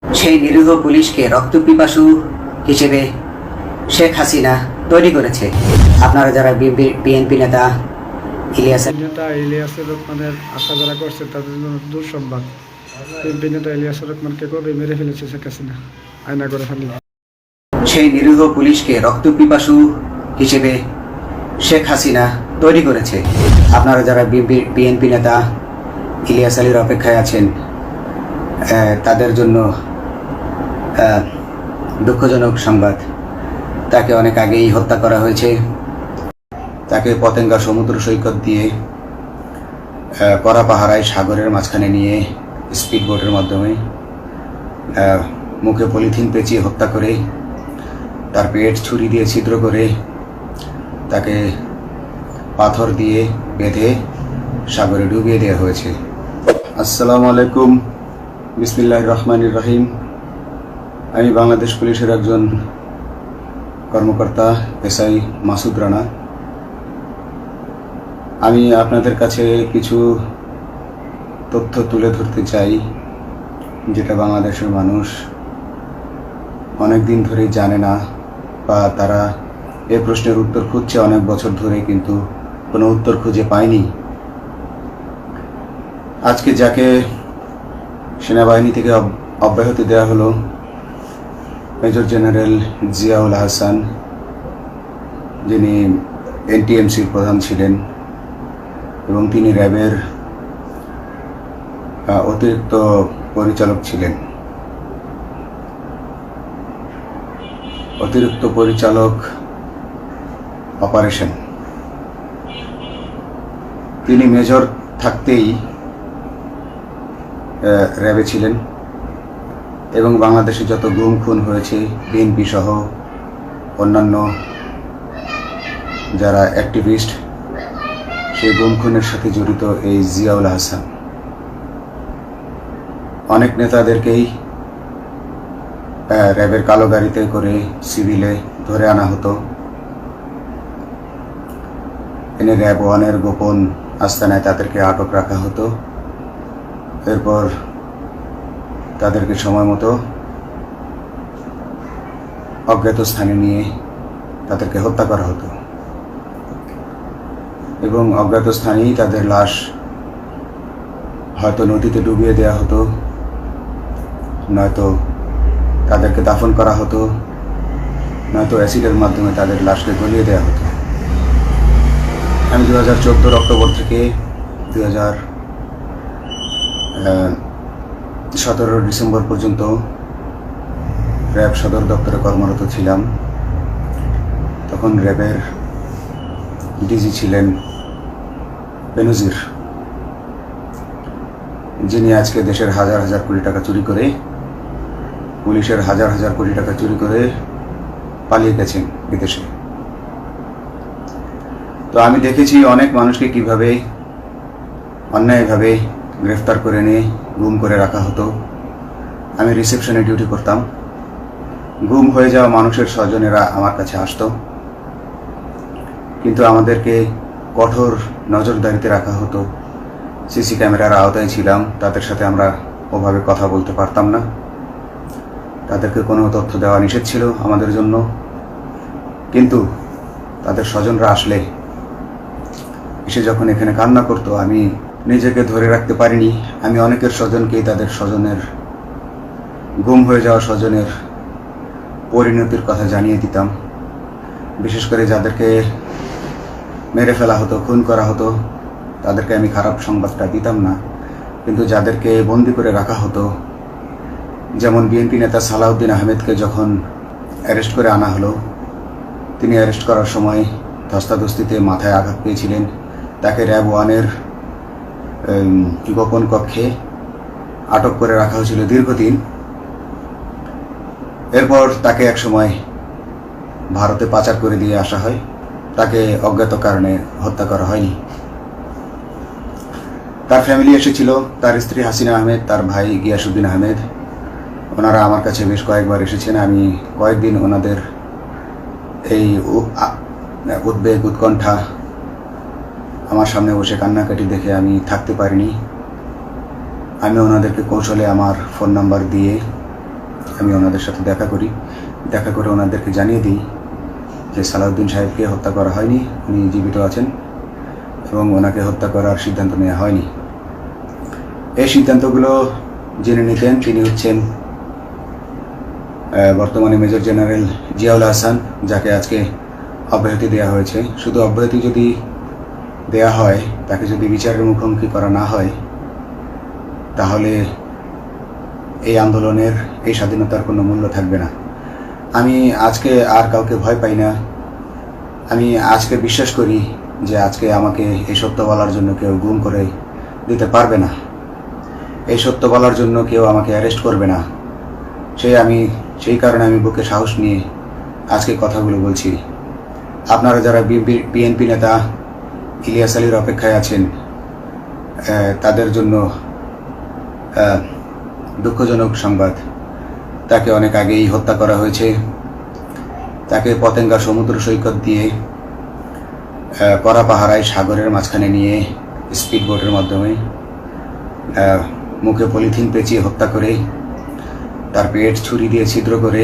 সেই নিরীহ পুলিশকে রক্তপিপাসু হিসেবে শেখ হাসিনা তৈরি করেছে। আপনারা যারা বিএনপি নেতা ইলিয়াসুর রহমানের আশা যারা করছে তাদের জন্য দুঃসংবাদ। বিএনপি নেতা ইলিয়াসুর রহমানকে কবে মেরে ফেলেছে শেখ হাসিনা, আয়না করে ফেলি। সেই নিরীহ পুলিশকে রক্তপিপাসু হিসেবে শেখ হাসিনা তৈরি করেছে। আপনারা যারা বিএনপি নেতা ইলিয়াস আলীর অপেক্ষায় আছেন, তাদের জন্য দুঃখজনক সংবাদ। তাকে অনেক আগেই হত্যা করা হয়েছে। তাকে পতেঙ্গা সমুদ্র সৈকত দিয়ে কড়া পাহারায় সাগরের মাঝখানে নিয়ে স্পিড বোটের মাধ্যমে মুখে পলিথিন পেঁচিয়ে হত্যা করে, তার পেট ছুরি দিয়ে ছিদ্র করে, তাকে পাথর দিয়ে বেঁধে সাগরে ডুবিয়ে দেওয়া হয়েছে। আসসালামু আলাইকুম, বিসমিল্লাহির রহমানির রহিম। আমি বাংলাদেশ পুলিশের একজন কর্মকর্তা এসআই মাসুদ রানা। আমি আপনাদের কাছে কিছু তথ্য তুলে ধরতে চাই, যেটা বাংলাদেশের মানুষ অনেক দিন ধরেই জানে না, বা তারা এই প্রশ্নের উত্তর খুঁজছে অনেক বছর ধরে, কিন্তু কোনো উত্তর খুঁজে পায়নি। আজকে যাকে সেনাবাহিনী থেকে অব্যাহতি দেওয়া হলো, মেজর জেনারেল জিয়াউল হাসান, যিনি এনটিএমসির প্রধান ছিলেন এবং তিনি র্যাবের অতিরিক্ত পরিচালক ছিলেন। অতিরিক্ত পরিচালক অপারেশন। তিনি মেজর থাকতেই র্যাবে ছিলেন এবং বাংলাদেশে যত গুম খুন হয়েছে, বিএনপি সহ অন্যান্য যারা অ্যাক্টিভিস্ট, সেই গুম খুনের সাথে জড়িত এই জিয়াউল হাসান। অনেক নেতাদেরকেই র্যাবের কালো গাড়িতে করে সিভিলে ধরে আনা হতো, এনে র্যাব ওয়ানের গোপন আস্তানায় তাদেরকে আটক রাখা হতো। এরপর তাদেরকে সময় মতো অজ্ঞাত স্থানে নিয়ে তাদেরকে হত্যা করা হতো এবং অজ্ঞাত স্থানেই তাদের লাশ হয়তো নদীতে ডুবিয়ে দেওয়া হতো, নয়তো তাদেরকে দাফন করা হতো, নয়তো অ্যাসিডের মাধ্যমে তাদের লাশকে গলিয়ে দেওয়া হতো। আমি 2014 অক্টোবর থেকে 2017 ডিসেম্বর পর্যন্ত র্যাব সদর দপ্তরে কর্মরত ছিলাম। তখন র্যাবের ডিজি ছিলেন বেনজির, যিনি আজকে দেশের হাজার হাজার কোটি টাকা চুরি করে, পুলিশের হাজার হাজার কোটি টাকা চুরি করে পালিয়ে গেছেন বিদেশে। তো আমি দেখেছি অনেক মানুষকে কিভাবে অন্যায়ভাবে গ্রেফতার করে নিয়ে গুম করে রাখা হতো। আমি রিসেপশনে ডিউটি করতাম। গুম হয়ে যাওয়া মানুষের স্বজনেরা আমার কাছে আসতো, কিন্তু আমাদেরকে কঠোর নজরদারিতে রাখা হতো। সিসি ক্যামেরার আওতায় ছিলাম, তাদের সাথে আমরা ওভাবে কথা বলতে পারতাম না। তাদেরকে কোনো তথ্য দেওয়া নিষেধ ছিল আমাদের জন্য। কিন্তু তাদের স্বজনরা আসলে এসে যখন এখানে কান্না করতো, আমি নিজেকে ধরে রাখতে পারিনি। আমি অনেকের স্বজনকেই তাদের স্বজনের, গুম হয়ে যাওয়া স্বজনের পরিণতির কথা জানিয়ে দিতাম। বিশেষ করে যাদেরকে মেরে ফেলা হতো, খুন করা হতো, তাদেরকে আমি খারাপ সংবাদটা দিতাম না। কিন্তু যাদেরকে বন্দি করে রাখা হতো, যেমন বিএনপি নেতা সালাউদ্দিন আহমেদকে যখন অ্যারেস্ট করে আনা হলো, তিনি অ্যারেস্ট করার সময় ধস্তাধস্তিতে মাথায় আঘাত পেয়েছিলেন। তাকে র্যাব ওয়ানের গোপন কক্ষে আটক করে রাখা হয়েছিল দীর্ঘদিন। এরপর তাকে একসময় ভারতে পাচার করে দিয়ে আসা হয়। তাকে অজ্ঞাত কারণে হত্যা করা হয়নি। তার ফ্যামিলি এসেছিল, তার স্ত্রী হাসিনা আহমেদ, তার ভাই গিয়াসউদ্দিন আহমেদ। ওনারা আমার কাছে বেশ কয়েকবার এসেছেন। আমি কয়েকদিন ওনাদের এই উদ্বেগ, উৎকণ্ঠা, আমার সামনে বসে কান্নাকাটি দেখে আমি থাকতে পারিনি। আমি ওনাদেরকে কৌশলে আমার ফোন নাম্বার দিয়ে আমি ওনাদের সাথে দেখা করে ওনাদেরকে জানিয়ে দিই যে সালাউদ্দিন সাহেবকে হত্যা করা হয়নি, উনি জীবিত আছেন এবং ওনাকে হত্যা করার সিদ্ধান্ত নেওয়া হয়নি। এই সিদ্ধান্তগুলো জেনে নিতেন তিনি হচ্ছেন বর্তমানে মেজর জেনারেল জিয়াউল হাসান, যাকে আজকে অব্যাহতি দেওয়া হয়েছে। শুধু অব্যাহতি যদি দেয়া হয়, তাকে যদি বিচারের মুখোমুখি করা না হয়, তাহলে এই আন্দোলনের, এই স্বাধীনতার কোনো মূল্য থাকবে না। আমি আজকে আর কাউকে ভয় পাই না। আমি আজকে বিশ্বাস করি যে আজকে আমাকে এই সত্য বলার জন্য কেউ গুম করে দিতে পারবে না, এই সত্য বলার জন্য কেউ আমাকে অ্যারেস্ট করবে না। সেই কারণে আমি বুকে সাহস নিয়ে আজকে কথাগুলো বলছি। আপনারা যারা বিএনপি নেতা ইলিয়াস আলীর অপেক্ষায় আছেন, তাদের জন্য দুঃখজনক সংবাদ, তাকে অনেক আগেই হত্যা করা হয়েছে। তাকে পতেঙ্গা সমুদ্র সৈকত দিয়ে কড়া পাহারায় সাগরের মাঝখানে নিয়ে স্পিড বোটের মাধ্যমে মুখে পলিথিন পেঁচিয়ে হত্যা করে, তার পেট ছুরি দিয়ে ছিদ্র করে